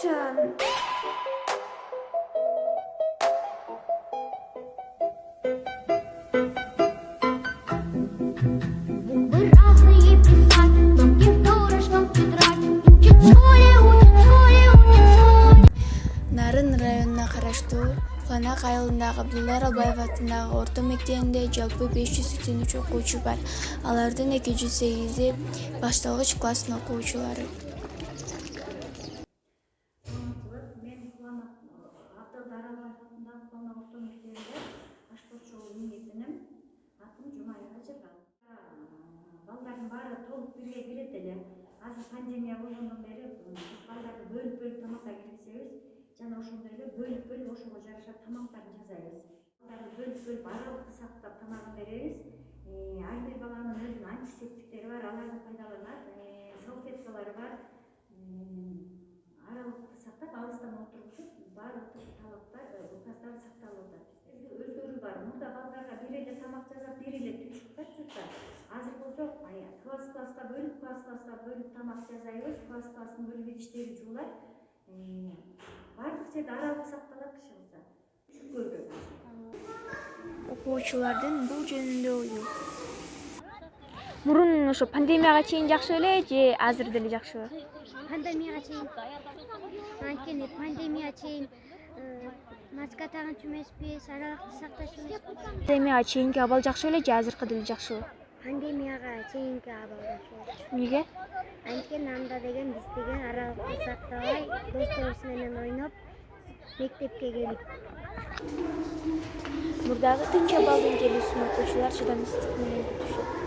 качан? Нарын районуна караштуу Фанак айылындагы Айзат атындагы орто мектебинде жалпы 583 окуучу бар. Алардын 208-и башталгыч класстын окуучулары. Балдардын баары толук бирге кирет эле. Азыр пандемия болгондон бери биз балдарды бөлүп тамакка киргизебиз. Жана ошондой эле бөлүп ошого жараша тамактарын жасайбыз. Балдарды бөлүп аралыкты сактап тамагын беребиз. Ар бир баланын өзүнүн антисептиктери бар, аларды пайдаланат. Салфеткалары бар. Аралыкты сактап, алыстан отургузуп, баардык талаптар, указдар сакталып атат. Өзгөрүү бар. Мурда балдарга бир эле тамак жасап, бир эле түшүп каччытта. Азыр болсо класска бөлүп тамак жасайбыз. Класстын бөлүп идиштери жуулат. Баардык жерде аралык сакталат кышыбызда. Шүкүргө. Окуучулардын бул жөнүндө ою. Мурун ошо пандемияга чейин жакшы беле же азыр деле жакшыбы? Пандемияга чейин. Анткени пандемия чейин маска тагынчу эмеспиз, аралыкты сакташыбыз. Пандемияга чейинки абал жакшы беле же азыркы деле жакшыбы? Пандемияга чейинки абал жакшы. Эмнеге? Анткени анда деген биз деген аралыкты сактабай, досторубуз менен ойноп, мектепке келип. Мурдагы тынч абалдын келүүсүн окуучулар чыдамсыздык менен күтүшөт.